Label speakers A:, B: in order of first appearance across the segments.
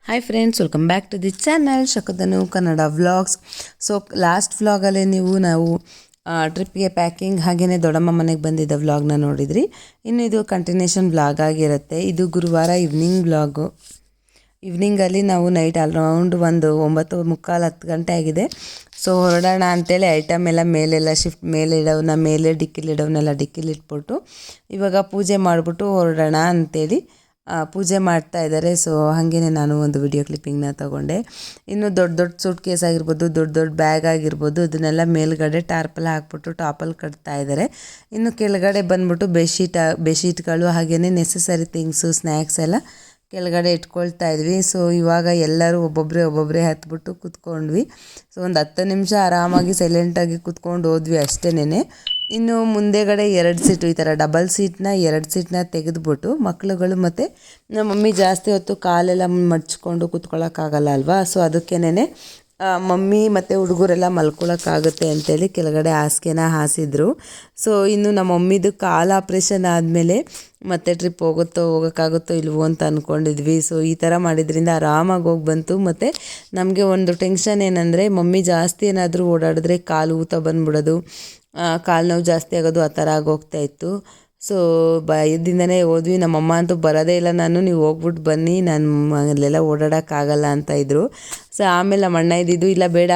A: Hi friends, welcome back to the channel Shakudhanu Kannada vlogs. So last ವ್ಲಾಗಲ್ಲೇ ನಾವು ಟ್ರಿಪ್ಗೆ packing ಹಾಗೆಯೇ ದೊಡ್ಡಮ್ಮ ಮನೆಗೆ ಬಂದಿದ್ದ ವ್ಲಾಗ್ನ ನೋಡಿದ್ರಿ. ಇನ್ನು ಇದು ಕಂಟಿನ್ಯೂಷನ್ ವ್ಲಾಗ್ ಆಗಿರುತ್ತೆ. ಇದು ಗುರುವಾರ ಈವ್ನಿಂಗ್ ವ್ಲಾಗು. ಈವ್ನಿಂಗಲ್ಲಿ ನಾವು ನೈಟ್ ಅರೌಂಡ್ ಒಂದು 9:45-10 ಗಂಟೆ ಆಗಿದೆ. ಸೊ ಹೊರಡೋಣ ಅಂತೇಳಿ ಐಟಮ್ ಎಲ್ಲ ಮೇಲೆಲ್ಲ ಶಿಫ್ಟ್ ಮೇಲೆ ಡಿಕ್ಕಿಲಿಡೋವನ್ನೆಲ್ಲ ಡಿಕ್ಕಿಲಿಟ್ಬಿಟ್ಟು ಇವಾಗ ಪೂಜೆ ಮಾಡಿಬಿಟ್ಟು ಹೊರಡೋಣ ಅಂತೇಳಿ ಪೂಜೆ ಮಾಡ್ತಾ ಇದ್ದಾರೆ. ಸೊ ಹಾಗೇ ನಾನು ಒಂದು ವಿಡಿಯೋ ಕ್ಲಿಪ್ಪಿಂಗ್ನ ತೊಗೊಂಡೆ. ಇನ್ನು ದೊಡ್ಡ ಸೂಟ್ ಕೇಸ್ ಆಗಿರ್ಬೋದು, ದೊಡ್ಡ ಬ್ಯಾಗ್ ಆಗಿರ್ಬೋದು, ಅದನ್ನೆಲ್ಲ ಮೇಲ್ಗಡೆ ಟಾರ್ಪಲ್ ಹಾಕ್ಬಿಟ್ಟು ಟಾಪಲ್ಲಿ ಕಟ್ತಾ ಇದ್ದಾರೆ. ಇನ್ನು ಕೆಳಗಡೆ ಬಂದ್ಬಿಟ್ಟು ಬೆಡ್ಶೀಟ್ಗಳು ಹಾಗೆಯೇ ನೆಸೆಸರಿ ಥಿಂಗ್ಸು ಸ್ನ್ಯಾಕ್ಸ್ ಎಲ್ಲ ಕೆಳಗಡೆ ಇಟ್ಕೊಳ್ತಾ ಇದ್ವಿ. ಸೊ ಇವಾಗ ಎಲ್ಲರೂ ಒಬ್ಬೊಬ್ಬರೇ ಹತ್ಬಿಟ್ಟು ಕೂತ್ಕೊಂಡ್ವಿ. ಸೊ ಒಂದು 10 ನಿಮಿಷ ಆರಾಮಾಗಿ ಸೈಲೆಂಟಾಗಿ ಕೂತ್ಕೊಂಡು ಹೋದ್ವಿ ಅಷ್ಟೇನೆ. ಇನ್ನು ಮುಂದೆಗಡೆ 2 ಸೀಟು, ಈ ಥರ ಡಬಲ್ ಸೀಟ್ನ 2 ಸೀಟ್ನ ತೆಗೆದುಬಿಟ್ಟು ಮಕ್ಕಳುಗಳು ಮತ್ತು ನಮ್ಮ ಮಮ್ಮಿ ಜಾಸ್ತಿ ಹೊತ್ತು ಕಾಲೆಲ್ಲ ಮಡ್ಚ್ಕೊಂಡು ಕೂತ್ಕೊಳ್ಳೋಕ್ಕಾಗಲ್ಲ ಅಲ್ವಾ. ಸೊ ಅದಕ್ಕೇನೆ ಮಮ್ಮಿ ಮತ್ತು ಹುಡುಗರೆಲ್ಲ ಮಲ್ಕೊಳ್ಳೋಕ್ಕಾಗುತ್ತೆ ಅಂತೇಳಿ ಕೆಳಗಡೆ ಹಾಸಿಗೆನ ಹಾಸಿದ್ರು. ಸೊ ಇನ್ನು ನಮ್ಮ ಮಮ್ಮಿದು ಕಾಲು ಆಪ್ರೇಷನ್ ಆದಮೇಲೆ ಮತ್ತೆ ಟ್ರಿಪ್ ಹೋಗೋಕ್ಕಾಗುತ್ತೋ ಇಲ್ವೋ ಅಂತ ಅಂದ್ಕೊಂಡಿದ್ವಿ. ಸೊ ಈ ಥರ ಮಾಡಿದ್ರಿಂದ ಆರಾಮಾಗಿ ಹೋಗಿ ಬಂತು. ಮತ್ತು ನಮಗೆ ಒಂದು ಟೆನ್ಷನ್ ಏನಂದರೆ ಮಮ್ಮಿ ಜಾಸ್ತಿ ಏನಾದರೂ ಓಡಾಡಿದ್ರೆ ಕಾಲು ಊತ ಬಂದ್ಬಿಡೋದು, ಕಾಲು ನೋವು ಜಾಸ್ತಿ ಆಗೋದು, ಆ ಥರ ಆಗೋಗ್ತಾಯಿತ್ತು. ಸೊ ಭಯದಿಂದನೇ ಹೋದ್ವಿ. ನಮ್ಮಮ್ಮ ಅಂತೂ ಬರೋದೇ ಇಲ್ಲ, ನೀವು ಹೋಗ್ಬಿಟ್ಟು ಬನ್ನಿ, ನಾನು ಅಲ್ಲೆಲ್ಲ ಓಡಾಡೋಕ್ಕಾಗಲ್ಲ ಅಂತ ಇದ್ದರು. ಸೊ ಆಮೇಲೆ ನಮ್ಮ ಅಣ್ಣ ಇದ್ದಿದ್ದು, ಇಲ್ಲ ಬೇಡ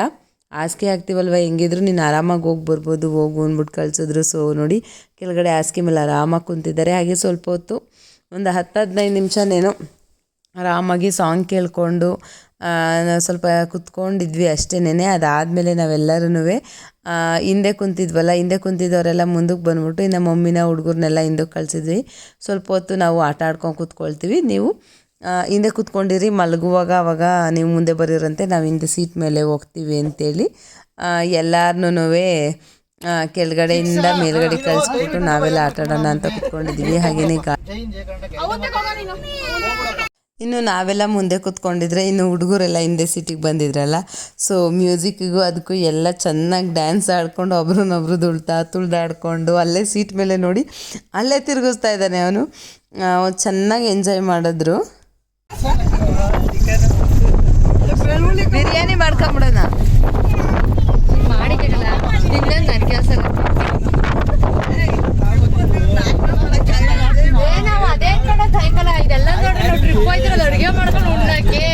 A: ಹಾಸಿಗೆ ಹಾಕ್ತೀವಲ್ವ, ಹೆಂಗಿದ್ರು ನೀನು ಆರಾಮಾಗಿ ಹೋಗಿ ಬರ್ಬೋದು, ಹೋಗು ಅಂದ್ಬಿಟ್ಟು ಕಳಿಸಿದ್ರು. ಸೊ ನೋಡಿ ಕೆಳಗಡೆ ಹಾಸಿಗೆ ಮೇಲೆ ಆರಾಮಾಗಿ ಕುಂತಿದ್ದಾರೆ. ಹಾಗೆ ಸ್ವಲ್ಪ ಹೊತ್ತು ಒಂದು 10-15 ನಿಮಿಷನೇನೋ ಆರಾಮಾಗಿ ಸಾಂಗ್ ಕೇಳಿಕೊಂಡು ಸ್ವಲ್ಪ ಕುತ್ಕೊಂಡಿದ್ವಿ ಅಷ್ಟೇನೆ. ಅದಾದಮೇಲೆ ನಾವೆಲ್ಲರೂ ಹಿಂದೆ ಕುಂತಿದ್ದವರೆಲ್ಲ ಮುಂದಕ್ಕೆ ಬಂದ್ಬಿಟ್ಟು ಇನ್ನು ಮಮ್ಮಿನ ಹುಡುಗರನ್ನೆಲ್ಲ ಹಿಂದಕ್ಕೆ ಕಳಿಸಿದ್ವಿ. ಸ್ವಲ್ಪ ಹೊತ್ತು ನಾವು ಆಟ ಆಡ್ಕೊಂಡು ಕೂತ್ಕೊಳ್ತೀವಿ, ನೀವು ಹಿಂದೆ ಕೂತ್ಕೊಂಡಿರಿ, ಮಲಗುವಾಗ ಅವಾಗ ನೀವು ಮುಂದೆ ಬರೀರಂತೆ, ನಾವು ಹಿಂದೆ ಸೀಟ್ ಮೇಲೆ ಹೋಗ್ತೀವಿ ಅಂತೇಳಿ ಎಲ್ಲಾರನ್ನೂ ಕೆಳಗಡೆಯಿಂದ ಮೇಲ್ಗಡೆ ಕಳಿಸ್ಬಿಟ್ಟು ನಾವೆಲ್ಲ ಆಟ ಆಡೋಣ ಅಂತ ಕೂತ್ಕೊಂಡಿದ್ವಿ. ಹಾಗೆಯೇ ಇನ್ನು ನಾವೆಲ್ಲ ಮುಂದೆ ಕೂತ್ಕೊಂಡಿದ್ರೆ ಇನ್ನು ಹುಡುಗರೆಲ್ಲ ಹಿಂದೆ ಸೀಟಿಗೆ ಬಂದಿದ್ರಲ್ಲ. ಸೊ ಮ್ಯೂಸಿಕ್ಕಿಗೂ ಅದಕ್ಕೂ ಎಲ್ಲ ಚೆನ್ನಾಗಿ ಡ್ಯಾನ್ಸ್ ಆಡ್ಕೊಂಡು ಒಬ್ರನ್ನೊಬ್ರು ತುಳಿದಾಡ್ಕೊಂಡು ಅಲ್ಲೇ ಸೀಟ್ ಮೇಲೆ ನೋಡಿ ಅಲ್ಲೇ ತಿರುಗಿಸ್ತಾ ಇದ್ದಾನೆ ಅವನು. ಚೆನ್ನಾಗಿ ಎಂಜಾಯ್ ಮಾಡಿದ್ರು. ಬಿರಿಯಾನಿ ಮಾಡ್ಕೊಂಬಿಡೋಣ
B: ಅಡುಗೆ ಮಾಡ್ಕೊಂಡು ಉಣ್ಣಕ್ಕೆ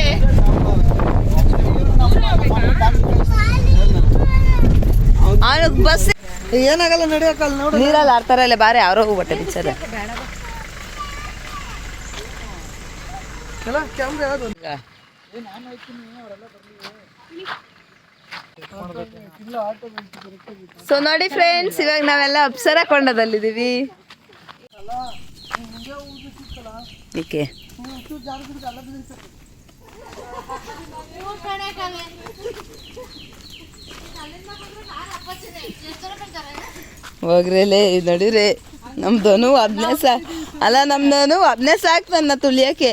B: ಬಸ್ ಏನಾಗಲ್ಲ, ನಡೆಯೋಕ್ಕಲ್ಲ, ನೋಡಿ ನೀರಲ್ಲಿ ಆಡ್ತಾರಲ್ಲ, ಬಾರಿ ಯಾರೋ ಹೋಗ್ಬಟ್ಟೆ ಪಿಕ್ಚರ್. ಸೊ ನೋಡಿ ಫ್ರೆಂಡ್ಸ್, ಇವಾಗ ನಾವೆಲ್ಲ ಅಪ್ಸರ ಕೊಂಡದಲ್ಲಿದ್ದೀವಿ. ಏಕೆ ಹೋಗ್ರೇಲೆ ನಡೀರಿ. ನಮ್ದನು ಅದನ್ನೇ ಸಾಕು ನನ್ನ ತುಳಿಯೋಕೆ.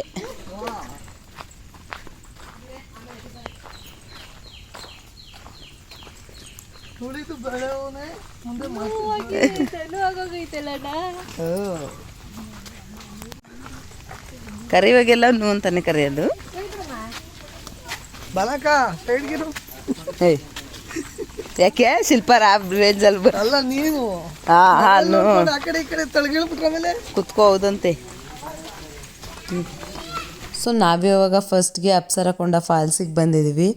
B: ಕರಿವಾಗೆಲ್ಲ ಅಂತಾನೆ ಕರೆಯೋದು. ಯಾಕೆ ಶಿಲ್ಪಾರ ರೇಂಜಲ್ಲಿ ಅಲ್ಲ ನೀನು ಹಾಲು ಕುತ್ಕೋದಂತೆ. ಸೊ ನಾವಿವಾಗ ಫಸ್ಟ್ಗೆ ಅಪ್ಸರಕೊಂಡ ಫಾಲ್ಸಿಗೆ ಬಂದಿದ್ದೀವಿ.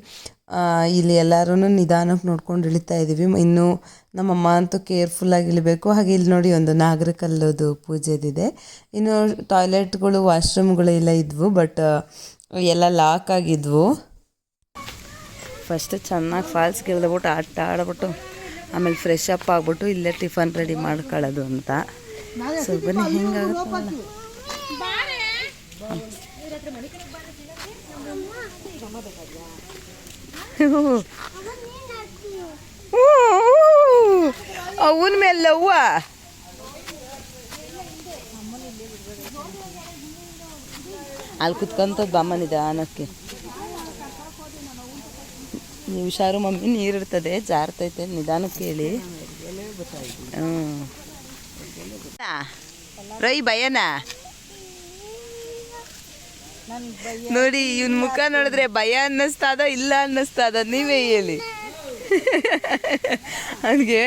B: ಇಲ್ಲಿ ಎಲ್ಲರೂ ನಿಧಾನಕ್ಕೆ ನೋಡ್ಕೊಂಡು ಇಳಿತಾ ಇದ್ದೀವಿ. ಇನ್ನು ನಮ್ಮಮ್ಮ ಅಂತೂ ಕೇರ್ಫುಲ್ಲಾಗಿ ಇಳಿಬೇಕು. ಹಾಗೆ ಇಲ್ಲಿ ನೋಡಿ ಒಂದು ನಾಗರಕಲ್ಲದು ಪೂಜೆದಿದೆ. ಇನ್ನು ಟಾಯ್ಲೆಟ್ಗಳು ವಾಶ್ರೂಮ್ಗಳು ಎಲ್ಲ ಇದ್ವು, ಬಟ್ ಎಲ್ಲ ಲಾಕ್ ಆಗಿದ್ವು. ಫಸ್ಟ್ ಚೆನ್ನಾಗಿ ಫಾಲ್ಸ್ಗೆ ಇಳಿದ್ಬಿಟ್ಟು ಆಟ ಆಡ್ಬಿಟ್ಟು ಆಮೇಲೆ ಫ್ರೆಶ್ ಅಪ್ ಆಗಿಬಿಟ್ಟು ಇಲ್ಲೇ ಟಿಫನ್ ರೆಡಿ ಮಾಡ್ಕೊಳ್ಳೋದು ಅಂತ. ಸೊ ಬನ್ನಿ ಹೆಂಗಾಗುತ್ತೆ.
A: ಅವನ ಮೇಲೆ ಹೂವ ಅಲ್ಲಿ ಕುತ್ಕೊಂತದ್ದು ಬಾಮ್ಮ ನಿಧಾನಕ್ಕೆ. ನೀವು ಹುಷಾರು ಮಮ್ಮಿ, ನೀರಿರ್ತದೆ ಜಾರ್ತೈತೆ, ನಿಧಾನಕ್ಕೆ ಹೇಳಿ. ರೈ ಭಯನ ನೋಡಿ, ಇವನ್ ಮುಖ ನೋಡಿದ್ರೆ ಭಯ ಅನ್ನಿಸ್ತದ ಇಲ್ಲ ಅನ್ನಿಸ್ತದ, ನೀವೇ ಹೇಳಿ. ಅವನಿಗೆ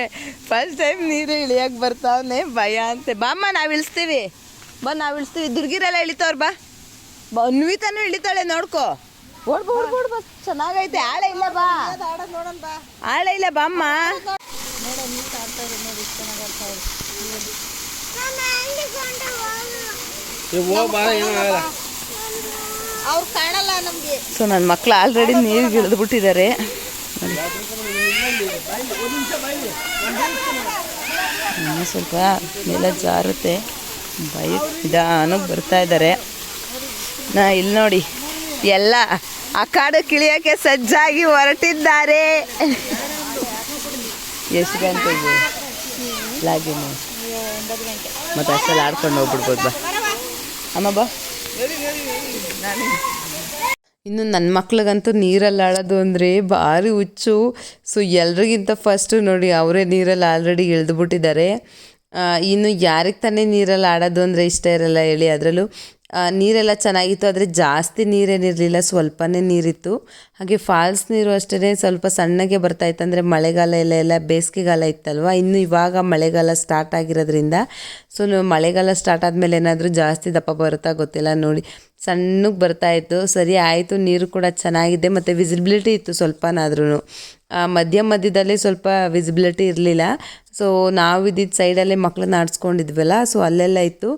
A: ಫಸ್ಟ್ ಟೈಮ್ ನೀರು ಇಳಿಯಕ್ಕೆ ಬರ್ತಾವನೆ, ಭಯ ಅಂತೆ. ಬಾಮ್ಮ ನಾವು ಇಳಿಸ್ತೀವಿ, ನಾವು ಇಳಿಸ್ತೀವಿ. ದುರ್ಗಿರೆಲ್ಲ ಇಳಿತವ್ರ ಬಾ. ಅನ್ವಿತಾನು ಇಳಿತಾಳೆ, ನೋಡ್ಕೋ. ಓಡ್ಬ ಚೆನ್ನಾಗೈತೆ. ಆಳೆ ಇಲ್ಲ ಬಾ, ಆಳೆ ಇಲ್ಲ ಬಾಮ್ಮ.
C: ಅವ್ರು ಕಾಣಲ್ಲ ನಮ್ಗೆ.
A: ಸೊ ನನ್ನ ಮಕ್ಳು ಆಲ್ರೆಡಿ ನೀರಿಗೆ ಇಳಿದು ಬಿಟ್ಟಿದ್ದಾರೆ. ಸ್ವಲ್ಪ ಮೇಲೆ ಜಾರುತ್ತೆ, ಬೈಕ್ ನಿಧಾನಕ್ಕೆ ಬರ್ತಾ ಇದ್ದಾರೆ. ಇಲ್ಲಿ ನೋಡಿ, ಎಲ್ಲ ಆ ಕಾಡು ಕಿಳಿಯೋಕ್ಕೆ ಸಜ್ಜಾಗಿ ಹೊರಟಿದ್ದಾರೆ. ಎಷ್ಟು ಗಂಟೆಗೆ ಲಾಗಿನ? ಮತ್ತೆ ಅಷ್ಟೆಲ್ಲ ಆಡ್ಕೊಂಡು ಹೋಗ್ಬಿಡ್ಬೋದು ಬಾ ಅಮ್ಮ ಬಾ. ಇನ್ನು ನನ್ನ ಮಕ್ಳಿಗಂತೂ ನೀರಲ್ಲಿ ಆಡೋದು ಅಂದರೆ ಭಾರಿ ಹುಚ್ಚು. ಸೊ ಎಲ್ರಿಗಿಂತ ಫಸ್ಟು ನೋಡಿ ಅವರೇ ನೀರಲ್ಲಿ ಆಲ್ರೆಡಿ ಇಳಿದುಬಿಟ್ಟಿದ್ದಾರೆ. ಇನ್ನು ಯಾರಿಗೆ ತಾನೇ ನೀರಲ್ಲಿ ಆಡೋದು ಅಂದರೆ ಇಷ್ಟ ಇರಲ್ಲ ಹೇಳಿ. ಅದರಲ್ಲೂ ನೀರೆಲ್ಲ ಚೆನ್ನಾಗಿತ್ತು, ಆದರೆ ಜಾಸ್ತಿ ನೀರೇನಿರಲಿಲ್ಲ, ಸ್ವಲ್ಪನೇ ನೀರಿತ್ತು. ಹಾಗೆ ಫಾಲ್ಸ್ ನೀರು ಅಷ್ಟೇ ಸ್ವಲ್ಪ ಸಣ್ಣಗೆ ಬರ್ತಾಯಿತ್ತು. ಅಂದರೆ ಮಳೆಗಾಲ ಎಲ್ಲ ಬೇಸಿಗೆಗಾಲ ಇತ್ತಲ್ವ. ಇನ್ನು ಇವಾಗ ಮಳೆಗಾಲ ಸ್ಟಾರ್ಟ್ ಆಗಿರೋದ್ರಿಂದ ಸೊ ಮಳೆಗಾಲ ಸ್ಟಾರ್ಟ್ ಆದಮೇಲೆ ಏನಾದರೂ ಜಾಸ್ತಿ ದಪ್ಪ ಬರುತ್ತಾ ಗೊತ್ತಿಲ್ಲ. ನೋಡಿ ಸಣ್ಣಗೆ ಬರ್ತಾಯಿತ್ತು. ಸರಿ ಆಯಿತು, ನೀರು ಕೂಡ ಚೆನ್ನಾಗಿದೆ ಮತ್ತು ವಿಸಿಬಿಲಿಟಿ ಇತ್ತು ಸ್ವಲ್ಪನಾದ್ರೂ. ಮಧ್ಯದಲ್ಲಿ ಸ್ವಲ್ಪ ವಿಸಿಬಿಲಿಟಿ ಇರಲಿಲ್ಲ. ಸೊ ನಾವು ಇದ್ದಿದ್ದ ಸೈಡಲ್ಲೇ ಮಕ್ಕಳನ್ನ ಆಡಿಸ್ಕೊಂಡಿದ್ವಲ್ಲ, ಸೊ ಅಲ್ಲೆಲ್ಲ ಇತ್ತು.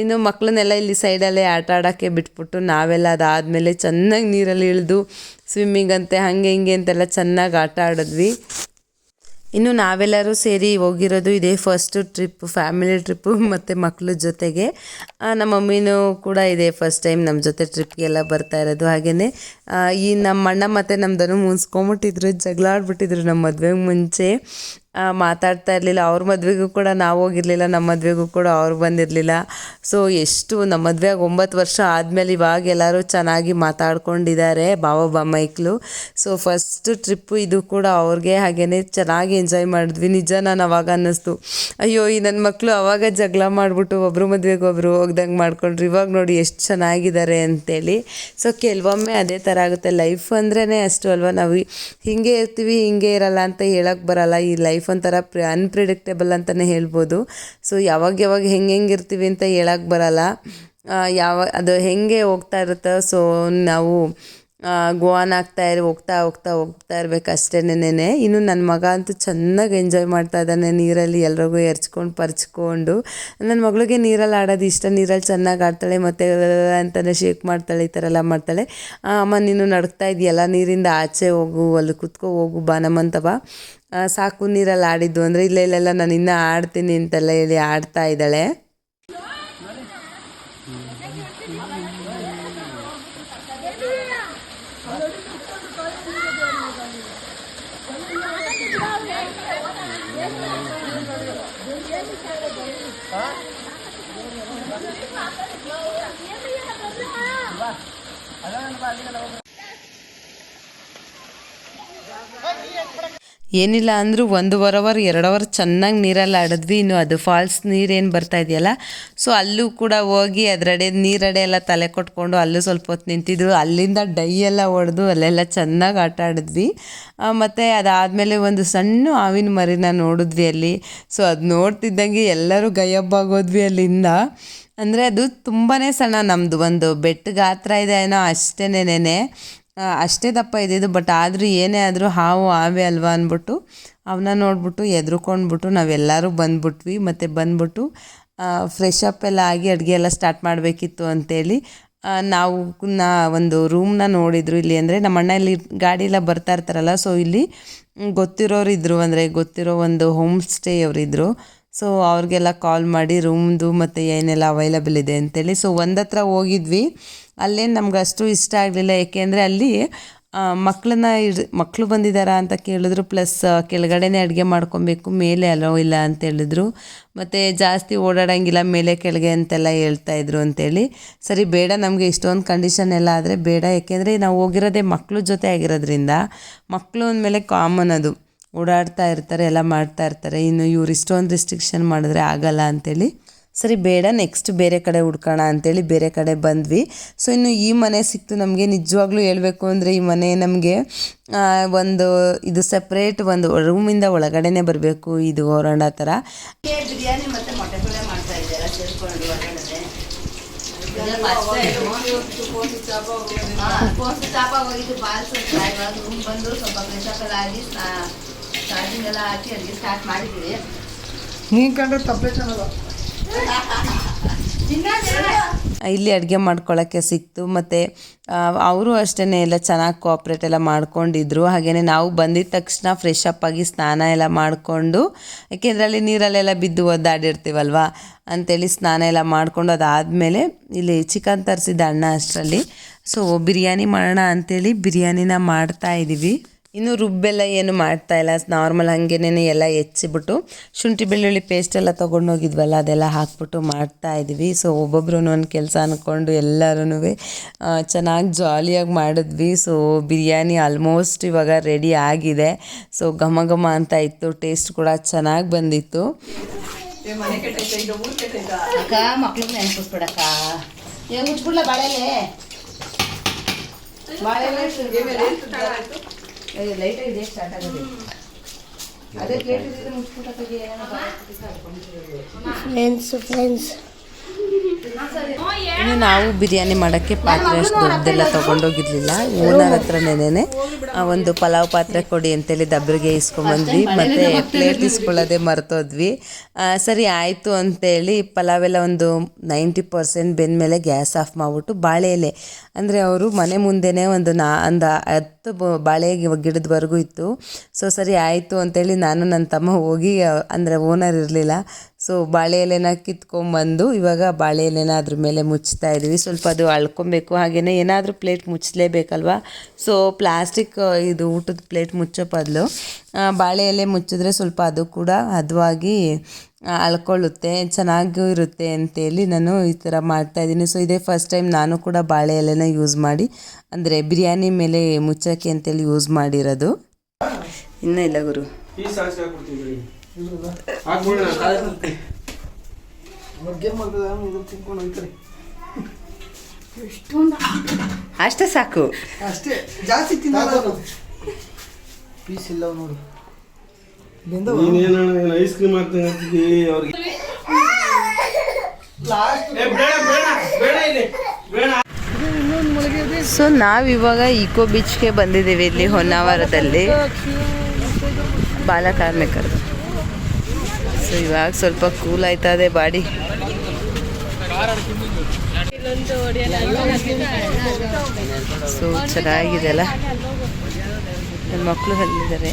A: ಇನ್ನು ಮಕ್ಕಳನ್ನೆಲ್ಲ ಇಲ್ಲಿ ಸೈಡಲ್ಲೇ ಆಟ ಆಡೋಕ್ಕೆ ಬಿಟ್ಬಿಟ್ಟು ನಾವೆಲ್ಲ ಅದಾದಮೇಲೆ ಚೆನ್ನಾಗಿ ನೀರಲ್ಲಿ ಇಳಿದು ಸ್ವಿಮ್ಮಿಂಗ್ ಅಂತೆ ಹಾಗೆ ಹಿಂಗೆ ಅಂತೆಲ್ಲ ಚೆನ್ನಾಗಿ ಆಟ ಆಡಿದ್ವಿ. ಇನ್ನು ನಾವೆಲ್ಲರೂ ಸೇರಿ ಹೋಗಿರೋದು ಇದೇ ಫಸ್ಟು ಟ್ರಿಪ್, ಫ್ಯಾಮಿಲಿ ಟ್ರಿಪ್ಪು ಮತ್ತು ಮಕ್ಕಳ ಜೊತೆಗೆ. ನಮ್ಮ ಮಮ್ಮಿನೂ ಕೂಡ ಇದೇ ಫಸ್ಟ್ ಟೈಮ್ ನಮ್ಮ ಜೊತೆ ಟ್ರಿಪ್ಗೆಲ್ಲ ಬರ್ತಾ ಇರೋದು. ಹಾಗೆಯೇ ಈ ನಮ್ಮ ಅಣ್ಣ ಮತ್ತು ನಮ್ಮದನ್ನು ಮುನ್ಸ್ಕೊಂಬಿಟ್ಟಿದ್ರು, ಜಗಳ ಆಡ್ಬಿಟ್ಟಿದ್ರು ನಮ್ಮ ಮದುವೆಗೆ ಮುಂಚೆ. ಮಾತಾಡ್ತಾ ಇರಲಿಲ್ಲ. ಅವ್ರ ಮದುವೆಗೂ ಕೂಡ ನಾವು ಹೋಗಿರಲಿಲ್ಲ, ನಮ್ಮ ಮದುವೆಗೂ ಕೂಡ ಅವ್ರು ಬಂದಿರಲಿಲ್ಲ. ಸೊ ಎಷ್ಟು ನಮ್ಮ ಮದುವೆಗೆ 9 ವರ್ಷ ಆದಮೇಲೆ ಇವಾಗ ಎಲ್ಲರೂ ಚೆನ್ನಾಗಿ ಮಾತಾಡ್ಕೊಂಡಿದ್ದಾರೆ ಬಾವ ಮೈಕ್ಳು. ಸೊ ಫಸ್ಟು ಟ್ರಿಪ್ಪು ಇದು ಕೂಡ ಅವ್ರಿಗೆ. ಹಾಗೆಯೇ ಚೆನ್ನಾಗಿ ಎಂಜಾಯ್ ಮಾಡಿದ್ವಿ. ನಿಜ ನಾನು ಅವಾಗ ಅನ್ನಿಸ್ತು, ಅಯ್ಯೋ ಈ ನನ್ನ ಮಕ್ಕಳು ಅವಾಗ ಜಗಳ ಮಾಡಿಬಿಟ್ಟು ಒಬ್ಬರು ಮದುವೆಗೆ ಒಬ್ಬರು ಹೋಗ್ದಂಗೆ ಮಾಡ್ಕೊಂಡ್ರು, ಇವಾಗ ನೋಡಿ ಎಷ್ಟು ಚೆನ್ನಾಗಿದ್ದಾರೆ ಅಂತೇಳಿ. ಸೊ ಕೆಲವೊಮ್ಮೆ ಅದೇ ಥರ ಆಗುತ್ತೆ. ಲೈಫ್ ಅಂದ್ರೇ ಅಷ್ಟು ಅಲ್ವಾ, ನಾವು ಹೀಗೆ ಇರ್ತೀವಿ ಹೀಗೆ ಇರಲ್ಲ ಅಂತ ಹೇಳೋಕ್ಕೆ ಬರಲ್ಲ. ಈ ಲೈಫ್ ಒಂಥರ ಅನ್ಪ್ರಿಡಿಕ್ಟೇಬಲ್ ಅಂತಲೇ ಹೇಳ್ಬೋದು. ಸೊ ಯಾವಾಗ ಹೆಂಗೆ ಇರ್ತೀವಿ ಅಂತ ಹೇಳೋಕ್ಕೆ ಬರಲ್ಲ. ಅದು ಹೆಂಗೆ ಹೋಗ್ತಾ ಇರುತ್ತೋ ಸೊ ನಾವು ಗೋವಾನ್ ಹೋಗ್ತಾ ಇರ್ಬೇಕು ಅಷ್ಟೇನೇನೆ. ಇನ್ನು ನನ್ನ ಮಗ ಅಂತೂ ಚೆನ್ನಾಗಿ ಎಂಜಾಯ್ ಮಾಡ್ತಾ ಇದ್ದಾನೆ ನೀರಲ್ಲಿ, ಎಲ್ರಿಗೂ ಎರ್ಚ್ಕೊಂಡು ಪರ್ಚ್ಕೊಂಡು. ನನ್ನ ಮಗಳಿಗೆ ನೀರಲ್ಲಿ ಆಡೋದು ಇಷ್ಟ, ನೀರಲ್ಲಿ ಚೆನ್ನಾಗಿ ಆಡ್ತಾಳೆ ಮತ್ತು ಅಂತಲೇ ಶೇಕ್ ಮಾಡ್ತಾಳೆ, ಈ ಥರ ಎಲ್ಲ ಮಾಡ್ತಾಳೆ. ಅಮ್ಮ ನೀನು ನಡ್ಕ್ತಾ ಇದೆಯಲ್ಲ, ನೀರಿಂದ ಆಚೆ ಹೋಗು, ಅಲ್ಲಿ ಕುತ್ಕೋ ಹೋಗು ಬಾ ನಮ್ಮಂತವ, ಸಾಕು ನೀರಲ್ಲಿ ಆಡಿದ್ದು ಅಂದರೆ ಇಲ್ಲೆಲ್ಲ ನಾನು ಇನ್ನೂ ಆಡ್ತೀನಿ ಅಂತೆಲ್ಲ ಹೇಳಿ ಆಡ್ತಾ ಇದ್ದಾಳೆ. ಏನಿಲ್ಲ ಅಂದರೂ 1 ಅವರ್ 2 ಅವರ್ ಚೆನ್ನಾಗಿ ನೀರಲ್ಲಿ ಆಡಿದ್ವಿ. ಇನ್ನು ಅದು ಫಾಲ್ಸ್ ನೀರೇನು ಬರ್ತಾ ಇದೆಯಲ್ಲ, ಸೊ ಅಲ್ಲೂ ಕೂಡ ಹೋಗಿ ನೀರಡೆ ಎಲ್ಲ ತಲೆ ಕೊಟ್ಕೊಂಡು ಅಲ್ಲೂ ಸ್ವಲ್ಪ ಹೊತ್ತು ನಿಂತಿದ್ದು, ಅಲ್ಲಿಂದ ಡೈ ಎಲ್ಲ ಹೊಡೆದು ಅಲ್ಲೆಲ್ಲ ಚೆನ್ನಾಗಿ ಆಟ ಆಡಿದ್ವಿ. ಮತ್ತು ಅದಾದಮೇಲೆ ಒಂದು ಸಣ್ಣ ಹಾವಿನ ಮರಿನ ನೋಡಿದ್ವಿ ಅಲ್ಲಿ. ಸೊ ಅದು ನೋಡ್ತಿದ್ದಂಗೆ ಎಲ್ಲರೂ ಗಯಬ್ಬಾಗೋದ್ವಿ ಅಲ್ಲಿಂದ. ಅಂದರೆ ಅದು ತುಂಬಾ ಸಣ್ಣ, ನಮ್ಮದು ಒಂದು ಬೆಟ್ಟ ಗಾತ್ರ ಇದೆ ಏನೋ ಅಷ್ಟೇನೇನೆ, ಅಷ್ಟೇ ದಪ್ಪ ಇದ್ದಿದ್ದು. ಬಟ್ ಆದರೂ ಏನೇ ಆದರೂ ಹಾವೇ ಅಲ್ವಾ ಅಂದ್ಬಿಟ್ಟು ಅವನ್ನ ನೋಡ್ಬಿಟ್ಟು ಎದ್ರುಕೊಂಡ್ಬಿಟ್ಟು ನಾವೆಲ್ಲರೂ ಬಂದ್ಬಿಟ್ವಿ. ಮತ್ತು ಬಂದ್ಬಿಟ್ಟು ಫ್ರೆಶ್ ಅಪ್ ಎಲ್ಲ ಆಗಿ ಅಡುಗೆ ಎಲ್ಲ ಸ್ಟಾರ್ಟ್ ಮಾಡಬೇಕಿತ್ತು ಅಂತೇಳಿ ನಾವು ಒಂದು ರೂಮ್ನ ನೋಡಿದ್ರು ಇಲ್ಲಿ. ಅಂದರೆ ನಮ್ಮ ಅಣ್ಣ ಇಲ್ಲಿ ಗಾಡಿ ಎಲ್ಲ ಬರ್ತಾ ಇರ್ತಾರಲ್ಲ, ಸೊ ಇಲ್ಲಿ ಗೊತ್ತಿರೋರು ಇದ್ದರು, ಅಂದರೆ ಗೊತ್ತಿರೋ ಒಂದು ಹೋಮ್ ಸ್ಟೇ ಅವರಿದ್ದರು. ಸೊ ಅವ್ರಿಗೆಲ್ಲ ಕಾಲ್ ಮಾಡಿ ರೂಮ್ದು ಮತ್ತು ಏನೆಲ್ಲ ಅವೈಲಬಲ್ ಇದೆ ಅಂತೇಳಿ ಸೊ ಒಂದತ್ರ ಹೋಗಿದ್ವಿ. ಅಲ್ಲೇನು ನಮ್ಗೆ ಅಷ್ಟು ಇಷ್ಟ ಆಗಲಿಲ್ಲ, ಏಕೆಂದರೆ ಅಲ್ಲಿ
B: ಮಕ್ಕಳು ಬಂದಿದ್ದಾರಾ ಅಂತ ಕೇಳಿದ್ರು. ಪ್ಲಸ್ ಕೆಳಗಡೆನೇ ಅಡುಗೆ ಮಾಡ್ಕೊಬೇಕು, ಮೇಲೆ ಅಲೋ ಇಲ್ಲ ಅಂತ ಹೇಳಿದ್ರು. ಮತ್ತು ಜಾಸ್ತಿ ಓಡಾಡೋಂಗಿಲ್ಲ ಮೇಲೆ ಕೆಳಗೆ ಅಂತೆಲ್ಲ ಹೇಳ್ತಾಯಿದ್ರು ಅಂತೇಳಿ. ಸರಿ ಬೇಡ, ನಮಗೆ ಇಷ್ಟೊಂದು ಕಂಡೀಷನ್ ಎಲ್ಲ ಆದರೆ ಬೇಡ, ಯಾಕೆಂದರೆ ನಾವು ಹೋಗಿರೋದೇ ಮಕ್ಕಳು ಜೊತೆ ಆಗಿರೋದ್ರಿಂದ. ಮಕ್ಕಳು ಅಂದಮೇಲೆ ಕಾಮನ್, ಅದು ಓಡಾಡ್ತಾ ಇರ್ತಾರೆ, ಎಲ್ಲ ಮಾಡ್ತಾ ಇರ್ತಾರೆ. ಇನ್ನು ಇವ್ರು ಇಷ್ಟೊಂದು ರಿಸ್ಟ್ರಿಕ್ಷನ್ ಮಾಡಿದ್ರೆ ಆಗಲ್ಲ ಅಂಥೇಳಿ ಸರಿ ಬೇಡ, ನೆಕ್ಸ್ಟ್ ಬೇರೆ ಕಡೆ ಹುಡ್ಕೋಣ ಅಂಥೇಳಿ ಬೇರೆ ಕಡೆ ಬಂದ್ವಿ. ಸೊ ಇನ್ನು ಈ ಮನೆ ಸಿಕ್ತು ನಮಗೆ. ನಿಜವಾಗ್ಲೂ ಹೇಳಬೇಕು ಅಂದರೆ ಈ ಮನೆ ನಮಗೆ ಒಂದು ಇದು ಸಪ್ರೇಟ್ ಒಂದು ರೂಮಿಂದ ಒಳಗಡೆನೇ ಬರಬೇಕು, ಇದು ಹೊರಾಂಡ ಥರ.
A: ಬಿರಿಯಾನಿ ಮತ್ತು ಮೊಟ್ಟೆ ಪಲ್ಯ ಮಾಡ್ತಾ ಇದ್ದಾರೆ ಸೇರಿಕೊಂಡು ಹೊರಗಡೆ. ಚಾಪ ಹೋಗಿದ್ದು ಬಾಲ್ಸ್ ಇವಾಗ ರೂಮ್ ಬಂದು ಸ್ವಲ್ಪ ಫ್ರೆಶ್ ಆಗಿ ಚಾರ್ಜಿಂಗ್ ಎಲ್ಲ ಹಾಕಿ ಅಡುಗೆ ಸ್ಟಾರ್ಟ್ ಮಾಡಿದ್ದೀವಿ.
C: ನೀನು ಕಂಡ್ರೆ ತಪ್ಪೇ ಚೆನ್ನಾಗ
B: ಇಲ್ಲಿ ಅಡುಗೆ ಮಾಡ್ಕೊಳ್ಳೋಕ್ಕೆ ಸಿಕ್ತು. ಮತ್ತು ಅವರು ಅಷ್ಟೇ ಎಲ್ಲ ಚೆನ್ನಾಗಿ ಕೋಆಪ್ರೇಟ್ ಎಲ್ಲ ಮಾಡ್ಕೊಂಡಿದ್ರು. ಹಾಗೆಯೇ ನಾವು ಬಂದಿದ್ದ ತಕ್ಷಣ ಫ್ರೆಶ್ ಅಪ್ ಆಗಿ ಸ್ನಾನ ಎಲ್ಲ ಮಾಡಿಕೊಂಡು, ಯಾಕೆಂದರೆ ಅಲ್ಲಿ ನೀರಲ್ಲೆಲ್ಲ ಬಿದ್ದು ಒದ್ದಾಡಿರ್ತೀವಲ್ವ ಅಂಥೇಳಿ ಸ್ನಾನ ಎಲ್ಲ ಮಾಡಿಕೊಂಡು ಅದಾದಮೇಲೆ ಇಲ್ಲಿ ಚಿಕನ್ ತರಿಸಿದ್ದ ಅಣ್ಣ ಅಷ್ಟರಲ್ಲಿ. ಸೊ ಬಿರಿಯಾನಿ ಮಾಡೋಣ ಅಂಥೇಳಿ ಬಿರಿಯಾನಿನ ಮಾಡ್ತಾಯಿದ್ದೀವಿ. ಇನ್ನು ರುಬ್ಬೆಲ್ಲ ಏನು ಮಾಡ್ತಾಯಿಲ್ಲ, ನಾರ್ಮಲ್ ಹಾಗೇನೆ ಎಲ್ಲ ಹೆಚ್ಚಿಬಿಟ್ಟು ಶುಂಠಿ ಬೆಳ್ಳುಳ್ಳಿ ಪೇಸ್ಟ್ ಎಲ್ಲ ತೊಗೊಂಡೋಗಿದ್ವಲ್ಲ ಅದೆಲ್ಲ ಹಾಕ್ಬಿಟ್ಟು ಮಾಡ್ತಾಯಿದ್ವಿ. ಸೊ ಒಬ್ಬೊಬ್ರು ಒಂದು ಕೆಲಸ ಅಂದ್ಕೊಂಡು ಎಲ್ಲರೂ ಚೆನ್ನಾಗಿ ಜಾಲಿಯಾಗಿ ಮಾಡಿದ್ವಿ. ಸೊ ಬಿರಿಯಾನಿ ಆಲ್ಮೋಸ್ಟ್ ಇವಾಗ ರೆಡಿ ಆಗಿದೆ. ಸೊ ಘಮ ಘಮ ಅಂತ ಇತ್ತು, ಟೇಸ್ಟ್ ಕೂಡ ಚೆನ್ನಾಗಿ ಬಂದಿತ್ತು.
A: ಅಕ್ಕ ಮಕ್ಳಿಗೆ ನೆನ್ಪಿಸ್ಬಿಡಕ್ಕ, ಏನು ಮುಚ್ಬಿಡ್ಲ ಬಾಳೆಲೆ ಲೈಟಾಗಿ ಸ್ಟಾರ್ಟ್ ಆಗೋದು. ಅದೇ ಪ್ಲೇಟ್ ಇದ್ದಿದ್ರೆ ಮುಚ್ಬಿಟ್ಟಕ್ಕೆ
C: ಫ್ರೆಂಡ್ಸ್
B: ಇನ್ನು ನಾವು ಬಿರಿಯಾನಿ ಮಾಡೋಕ್ಕೆ ಪಾತ್ರೆ ಅಷ್ಟು ದೊಡ್ಡದೆಲ್ಲ ತೊಗೊಂಡೋಗಿರ್ಲಿಲ್ಲ. ಓನರ್ ಹತ್ರನೇ ಒಂದು ಪಲಾವ್ ಪಾತ್ರೆ ಕೊಡಿ ಅಂತೇಳಿ ದಬ್ಬರಿಗೆ ಇಸ್ಕೊಂಬಂದ್ವಿ. ಮತ್ತು ಪ್ಲೇಟ್ ಇಸ್ಕೊಳ್ಳೋದೇ ಮರ್ತೋದ್ವಿ. ಸರಿ ಆಯಿತು ಅಂತೇಳಿ ಪಲಾವೆಲ್ಲ ಒಂದು 90% ಬೆಂದಮೇಲೆ ಗ್ಯಾಸ್ ಆಫ್ ಮಾಡಿಬಿಟ್ಟು ಬಾಳೆ ಎಲೆ, ಅಂದರೆ ಅವರು ಮನೆ ಮುಂದೆನೇ ಒಂದು 10 ಬಾಳೆ ಗಿಡದವರೆಗೂ ಇತ್ತು. ಸೊ ಸರಿ ಆಯಿತು ಅಂತೇಳಿ ನಾನು ನನ್ನ ತಮ್ಮ ಹೋಗಿ, ಅಂದರೆ ಓನರ್ ಇರಲಿಲ್ಲ, ಸೊ ಬಾಳೆ ಎಲೆನ ಕಿತ್ಕೊಂಬಂದು ಇವಾಗ ಬಾಳೆ ಎಲೆನ ಅದ್ರ ಮೇಲೆ ಮುಚ್ತಾ ಇದ್ವಿ. ಸ್ವಲ್ಪ ಅದು ಅಳ್ಕೊಬೇಕು, ಹಾಗೆಯೇ ಏನಾದರೂ ಪ್ಲೇಟ್ ಮುಚ್ಚಲೇಬೇಕಲ್ವ. ಸೊ ಪ್ಲಾಸ್ಟಿಕ್ ಇದು ಊಟದ ಪ್ಲೇಟ್ ಮುಚ್ಚೋ ಬದಲು ಬಾಳೆ ಎಲೆ ಮುಚ್ಚಿದ್ರೆ ಸ್ವಲ್ಪ ಅದು ಕೂಡ ಹದವಾಗಿ ಅಳ್ಕೊಳ್ಳುತ್ತೆ, ಚೆನ್ನಾಗೂ ಇರುತ್ತೆ ಅಂತೇಳಿ ನಾನು ಈ ಥರ ಮಾಡ್ತಾಯಿದ್ದೀನಿ. ಸೊ ಇದೇ ಫಸ್ಟ್ ಟೈಮ್ ನಾನು ಕೂಡ ಬಾಳೆ ಎಲೆನ ಯೂಸ್ ಮಾಡಿ, ಅಂದರೆ ಬಿರಿಯಾನಿ ಮೇಲೆ ಮುಚ್ಚೋಕ್ಕೆ ಅಂತೇಳಿ ಯೂಸ್ ಮಾಡಿರೋದು. ಇನ್ನೂ ಇಲ್ಲ ಗುರು, ಅಷ್ಟೇ ಸಾಕು,
C: ಅಷ್ಟೇ ಜಾಸ್ತಿ ತಿನ್ನಲ್ಲ. ಪೀಸ್ ಇಲ್ಲ ನೋಡು,
D: ಐಸ್ ಕ್ರೀಮ್ ಹಾಕ್ತಂಗೆ ಅವ್ರಿಗೆ.
B: ಸೊ ನಾವಿವಾಗ ಇಕೋ ಬೀಚ್ಗೆ ಬಂದಿದ್ದೀವಿ, ಇಲ್ಲಿ ಹೊನ್ನಾವರದಲ್ಲಿ ಬಾಲಕಾರ್ಮಿಕರು. ಸೊ ಇವಾಗ ಸ್ವಲ್ಪ ಕೂಲ್ ಆಯ್ತದೆ ಬಾಡಿ. ಸೊ ಚೆನ್ನಾಗಿದೆ ಅಲ್ಲ, ನನ್ನ ಮಕ್ಕಳು ಅಲ್ಲಿದ್ದಾರೆ.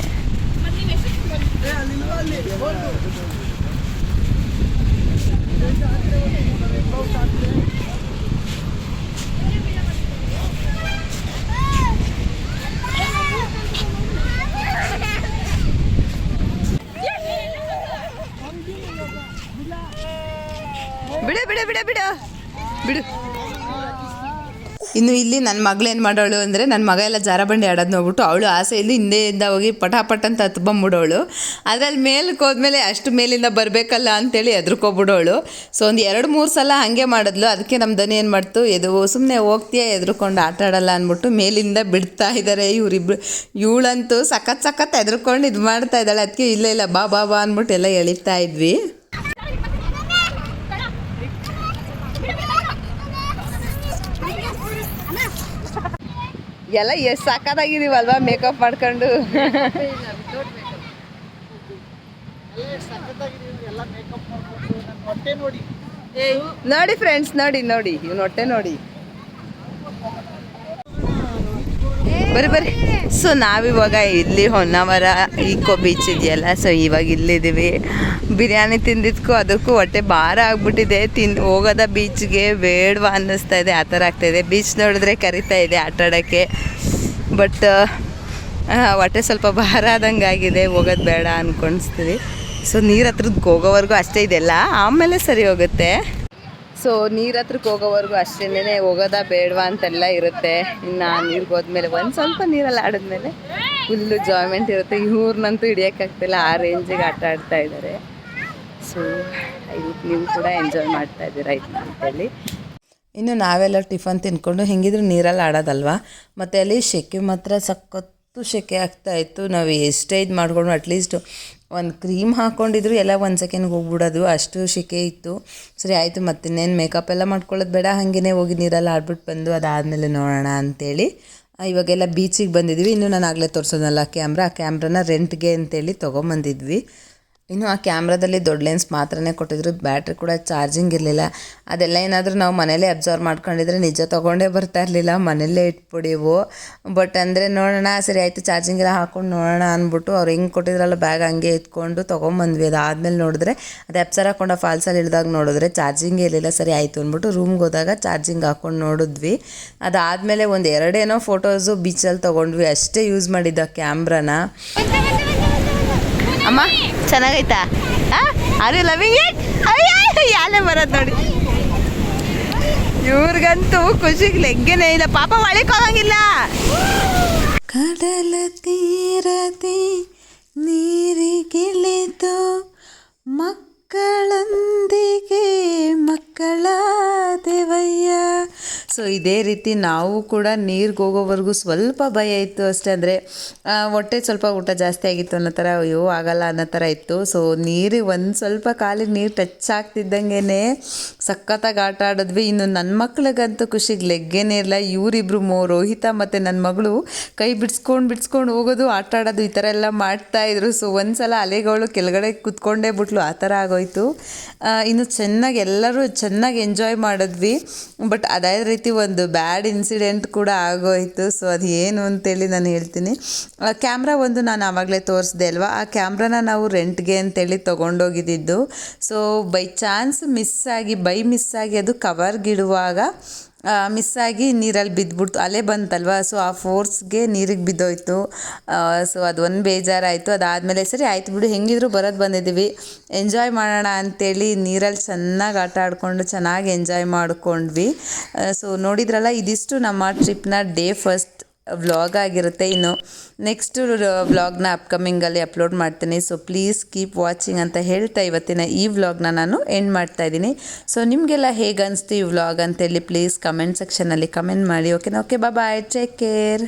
B: ಬಿಡು ಬಿಡು ಬಿಡು ಬಿಡು ಬಿಡು. ಇನ್ನು ಇಲ್ಲಿ ನನ್ನ ಮಗಳು ಏನು ಮಾಡೋಳು ಅಂದರೆ, ನನ್ನ ಮಗ ಎಲ್ಲ ಜಾರಬಂಡಿ ಆಡೋದು ನೋಡ್ಬಿಟ್ಟು ಅವಳು ಆಸೆಯಲ್ಲಿ ಹಿಂದೆಯಿಂದ ಹೋಗಿ ಪಟಾಪಟ್ ಅಂತ ಹತ್ಕೊಂಬಿಡೋಳು. ಅದ್ರಲ್ಲಿ ಮೇಲಕ್ಕೆ ಹೋದ್ಮೇಲೆ ಅಷ್ಟು ಮೇಲಿಂದ ಬರಬೇಕಲ್ಲ ಅಂತೇಳಿ ಎದ್ರುಕೊಬಿಡೋಳು. ಸೊ ಒಂದು 2-3 ಸಲ ಹಾಗೆ ಮಾಡಿದ್ಲು. ಅದಕ್ಕೆ ನಮ್ಮ ದನಿ ಏನು ಮಾಡ್ತು, ಸುಮ್ಮನೆ ಹೋಗ್ತೀಯ ಎದ್ರುಕೊಂಡು ಆಟ ಆಡಲ್ಲ ಅಂದ್ಬಿಟ್ಟು ಮೇಲಿಂದ ಬಿಡ್ತಾ ಇದ್ದಾರೆ ಇವರಿಬ್ರು. ಇವಳಂತೂ ಸಖತ್ ಎದ್ರುಕೊಂಡು ಇದು ಮಾಡ್ತಾ ಇದ್ದಾಳೆ. ಅದಕ್ಕೆ ಇಲ್ಲ ಬಾ ಬಾ ಬಾ ಅಂದ್ಬಿಟ್ಟು ಎಲ್ಲ ಎಳಿತಾ ಇದ್ವಿ. ಎಲ್ಲ ಎಷ್ಟು ಸಾಕಾಗಿದ್ದೀವಲ್ವಾ ಮೇಕಪ್ ಮಾಡ್ಕೊಂಡು. ನೋಡಿ ಫ್ರೆಂಡ್ಸ್, ನೋಡಿ ಇವ್ನ ಹೊಟ್ಟೆ ನೋಡಿ, ಬರ್ರಿ. ಸೊ ನಾವಿವಾಗ ಇಲ್ಲಿ ಹೊನ್ನಾವರ ಈಕೋ ಬೀಚ್ ಇದೆಯಲ್ಲ, ಸೊ ಇವಾಗ ಇಲ್ಲಿದ್ದೀವಿ. ಬಿರಿಯಾನಿ ತಿಂದಿದ್ದಕ್ಕೂ ಅದಕ್ಕೂ ಹೊಟ್ಟೆ ಭಾರ ಆಗ್ಬಿಟ್ಟಿದೆ. ಹೋಗೋದ ಬೀಚ್ಗೆ ಬೇಡವಾ ಅನ್ನಿಸ್ತಾ ಇದೆ, ಆ ಥರ ಆಗ್ತಾಯಿದೆ. ಬೀಚ್ ನೋಡಿದ್ರೆ ಕರಿತಾ ಇದೆ ಆಟ ಆಡೋಕ್ಕೆ.
A: ಬಟ್ ಹೊಟ್ಟೆ ಸ್ವಲ್ಪ ಭಾರ ಆದಂಗೆ ಆಗಿದೆ, ಹೋಗೋದು ಬೇಡ ಅಂದ್ಕೊಳ್ಸ್ತೀವಿ. ಸೊ ನೀರು ಹತ್ರಕ್ಕೆ ಹೋಗೋವರೆಗೂ ಅಷ್ಟೇ ಇದೆಲ್ಲ, ಆಮೇಲೆ ಸರಿ ಹೋಗುತ್ತೆ. ಸೊ ನೀರು ಹತ್ರಕ್ಕೆ ಹೋಗೋವರೆಗೂ ಅಷ್ಟೇನೆ, ಹೋಗೋದಾ ಬೇಡವಾ ಅಂತೆಲ್ಲ ಇರುತ್ತೆ. ಇನ್ನು ನೀರಿಗೆ ಹೋದ್ಮೇಲೆ ಒಂದು ಸ್ವಲ್ಪ ನೀರಲ್ಲಿ ಆಡಿದ್ಮೇಲೆ ಫುಲ್ಲು ಜಾಯ್ಮೆಂಟ್ ಇರುತ್ತೆ. ಇವ್ರನ್ನಂತೂ ಹಿಡಿಯೋಕ್ಕಾಗ್ತಿಲ್ಲ, ಆ ರೇಂಜಿಗೆ ಆಟ ಆಡ್ತಾ ಇದ್ದಾರೆ. ಸೊ ನೀವು ಕೂಡ ಎಂಜಾಯ್ ಮಾಡ್ತಾ ಇದ್ದೀರಾ ಇದನ್ನ ಅಂತೇಳಿ. ಇನ್ನು ನಾವೆಲ್ಲ ಟಿಫನ್ ತಿನ್ಕೊಂಡು ಹೆಂಗಿದ್ರು ನೀರಲ್ಲಿ ಆಡೋದಲ್ವ, ಮತ್ತು ಅಲ್ಲಿ ಸೆಕೆ ಮಾತ್ರ ಸಖತ್ತು ಸೆಕೆ ಆಗ್ತಾಯಿತ್ತು. ನಾವು ಎಷ್ಟೇ ಇದು ಮಾಡಿಕೊಂಡು ಅಟ್ಲೀಸ್ಟ್ ಒಂದು ಕ್ರೀಮ್ ಹಾಕ್ಕೊಂಡಿದ್ರು ಎಲ್ಲ 1 ಸೆಕೆಂಡ್ಗೆ ಹೋಗ್ಬಿಡೋದು, ಅಷ್ಟು ಸೆಕೆ ಇತ್ತು. ಸರಿ ಆಯಿತು, ಮತ್ತಿನ್ನೇನು ಮೇಕಪ್ ಎಲ್ಲ ಮಾಡ್ಕೊಳ್ಳೋದು ಬೇಡ, ಹಾಗೇ ಹೋಗಿ ನೀರಲ್ಲಿ ಆಡ್ಬಿಟ್ಟು ಬಂದು ಅದಾದಮೇಲೆ ನೋಡೋಣ ಅಂಥೇಳಿ ಇವಾಗೆಲ್ಲ ಬೀಚಿಗೆ ಬಂದಿದ್ವಿ. ಇನ್ನು ನಾನು ಆಗಲೇ ತೋರಿಸೋದಲ್ಲ ಆ ಕ್ಯಾಮ್ರಾನ ರೆಂಟ್ಗೆ ಅಂತೇಳಿ ತೊಗೊಂಬಂದಿದ್ವಿ. ಇನ್ನು ಆ ಕ್ಯಾಮ್ರಾದಲ್ಲಿ ದೊಡ್ಡ ಲೆನ್ಸ್ ಮಾತ್ರನೇ ಕೊಟ್ಟಿದ್ರು, ಬ್ಯಾಟ್ರಿ ಕೂಡ ಚಾರ್ಜಿಂಗ್ ಇರಲಿಲ್ಲ. ಅದೆಲ್ಲ ಏನಾದರೂ ನಾವು ಮನೇಲೇ ಅಬ್ಸರ್ವ್ ಮಾಡ್ಕೊಂಡಿದ್ರೆ ನಿಜ ತೊಗೊಂಡೇ ಬರ್ತಾ ಇರಲಿಲ್ಲ, ಮನೆಯಲ್ಲೇ ಇಟ್ಬಿಡಿವು. ಬಟ್ ಅಂದರೆ ನೋಡೋಣ, ಸರಿ ಆಯಿತು ಚಾರ್ಜಿಂಗ್ ಎಲ್ಲ ಹಾಕ್ಕೊಂಡು ನೋಡೋಣ ಅಂದ್ಬಿಟ್ಟು ಅವ್ರು ಹೆಂಗೆ ಕೊಟ್ಟಿದ್ರಲ್ಲ ಬ್ಯಾಗ್ ಹಂಗೆ ಎತ್ಕೊಂಡು ತೊಗೊಂಬಂದ್ವಿ. ಅದಾದಮೇಲೆ ನೋಡಿದ್ರೆ ಅದು ಅಪ್ಸರ ಕೊಂಡ ಫಾಲ್ಸಲ್ಲಿ ಇಳಿದಾಗ ನೋಡಿದ್ರೆ ಚಾರ್ಜಿಂಗೇ ಇರಲಿಲ್ಲ. ಸರಿ ಆಯಿತು ಅಂದ್ಬಿಟ್ಟು ರೂಮ್ಗೆ ಹೋದಾಗ ಚಾರ್ಜಿಂಗ್ ಹಾಕ್ಕೊಂಡು ನೋಡಿದ್ವಿ. ಅದಾದಮೇಲೆ ಒಂದು 2 ಫೋಟೋಸು ಬೀಚಲ್ಲಿ ತೊಗೊಂಡ್ವಿ, ಅಷ್ಟೇ ಯೂಸ್ ಮಾಡಿದ್ದ ಕ್ಯಾಮ್ರಾನ. ಅಮ್ಮ ಚೆನ್ನಾಗೈತಾ? Are you loving it? ಯಾಲೇ ಬರೋದು ನೋಡಿ, ಇವ್ರಿಗಂತೂ ಖುಷಿಗೆ ಲೆಗ್ಗೇನೇ ಇಲ್ಲ, ಪಾಪ ಒಳಕ್ಕೆ ಹೋಗಂಗಿಲ್ಲ. ಕಡಲ ತೀರದಿ ನೀರಿಗಿಳಿದು ಮಕ್ಕಳೊಂದಿಗೆ ಮಕ್ಕಳ ದೇವಯ್ಯ. ಸೊ ಇದೇ ರೀತಿ ನಾವು ಕೂಡ ನೀರಿಗೆ ಹೋಗೋವರೆಗೂ ಸ್ವಲ್ಪ ಭಯ ಇತ್ತು ಅಷ್ಟೇ. ಅಂದರೆ ಹೊಟ್ಟೆ ಸ್ವಲ್ಪ ಊಟ ಜಾಸ್ತಿ ಆಗಿತ್ತು ಅನ್ನೋ ಥರ, ಅಯ್ಯೋ ಆಗಲ್ಲ ಅನ್ನೋ ಥರ ಇತ್ತು. ಸೊ ನೀರಿಗೆ ಒಂದು ಸ್ವಲ್ಪ ಕಾಲಿಗೆ ನೀರು ಟಚ್ ಆಗ್ತಿದ್ದಂಗೆ ಸಖತ್ತಾಗಿ ಆಟ ಆಡಿದ್ವಿ. ಇನ್ನು ನನ್ನ ಮಕ್ಳಿಗಂತೂ ಖುಷಿಗೆ ಲೆಗ್ಗೇನೇ ಇಲ್ಲ. ಇವರಿಬ್ರು ರೋಹಿತ ಮತ್ತು ನನ್ನ ಮಗಳು ಕೈ ಬಿಡಿಸ್ಕೊಂಡು ಹೋಗೋದು, ಆಟ ಆಡೋದು ಈ ಥರ ಎಲ್ಲ ಮಾಡ್ತಾಯಿದ್ರು. ಸೊ ಒಂದು ಸಲ ಅಲೆಗಳು ಕೆಳಗಡೆ ಕೂತ್ಕೊಂಡೇ ಬಿಟ್ಲು, ಆ ಥರ ಆಗೋಯ್ತು. ಇನ್ನು ಎಲ್ಲರೂ ಚೆನ್ನಾಗಿ ಎಂಜಾಯ್ ಮಾಡಿದ್ವಿ. ಬಟ್ ಅದೇ ರೀತಿ ಒಂದು ಬ್ಯಾಡ್ ಇನ್ಸಿಡೆಂಟ್ ಕೂಡ ಆಗೋಯಿತು. ಸೊ ಅದು ಏನು ಅಂತೇಳಿ ನಾನು ಹೇಳ್ತೀನಿ. ಕ್ಯಾಮ್ರಾ ಒಂದು ನಾನು ಆವಾಗಲೇ ತೋರಿಸ್ದೆ ಅಲ್ವಾ, ಆ ಕ್ಯಾಮ್ರಾನ ನಾವು ರೆಂಟ್ಗೆ ಅಂತೇಳಿ ತೊಗೊಂಡೋಗಿದ್ದು. ಸೊ ಬೈ ಚಾನ್ಸ್ ಮಿಸ್ ಆಗಿ ಅದು ಕವರ್ಗಿಡುವಾಗ ಮಿಸ್ಸಾಗಿ ನೀರಲ್ಲಿ ಬಿದ್ದುಬಿಡ್ತು, ಅಲೆ ಬಂತಲ್ವ. ಸೊ ಆ ಫೋರ್ಸ್ಗೆ ನೀರಿಗೆ ಬಿದ್ದೋಯ್ತು. ಸೊ ಅದೊಂದು ಬೇಜಾರಾಯಿತು. ಅದಾದಮೇಲೆ ಸರಿ ಆಯ್ತು ಬಿಡು, ಹೆಂಗಿದ್ರು ಬರೋದು ಬಂದಿದ್ದೀವಿ, ಎಂಜಾಯ್ ಮಾಡೋಣ ಅಂಥೇಳಿ ನೀರಲ್ಲಿ ಚೆನ್ನಾಗಿ ಆಟ ಆಡಿಕೊಂಡು ಚೆನ್ನಾಗಿ ಎಂಜಾಯ್ ಮಾಡ್ಕೊಂಡ್ವಿ. ಸೊ ನೋಡಿದ್ರಲ್ಲ, ಇದಿಷ್ಟು ನಮ್ಮ ಟ್ರಿಪ್ನ ಡೇ ಫಸ್ಟ್ ವ್ಲಾಗ್ ಆಗಿರುತ್ತೆ. ಇನ್ನು ನೆಕ್ಸ್ಟ್ ವ್ಲಾಗ್ನ ಅಪ್ಕಮಿಂಗಲ್ಲಿ ಅಪ್ಲೋಡ್ ಮಾಡ್ತೀನಿ. ಸೊ ಪ್ಲೀಸ್ ಕೀಪ್ ವಾಚಿಂಗ್ ಅಂತ ಹೇಳ್ತಾ ಇವತ್ತಿನ ಈ ವ್ಲಾಗ್ನ ನಾನು ಎಂಡ್ ಮಾಡ್ತಾ ಇದ್ದೀನಿ. ಸೊ ನಿಮಗೆಲ್ಲ ಹೇಗೆ ಅನಿಸ್ತು ಈ ವ್ಲಾಗ್ ಅಂತೇಳಿ ಪ್ಲೀಸ್ ಕಮೆಂಟ್ ಸೆಕ್ಷನಲ್ಲಿ ಕಮೆಂಟ್ ಮಾಡಿ. ಓಕೆನಾ? ಓಕೆ, ಬಾಯ್, ಟೇಕ್ ಕೇರ್.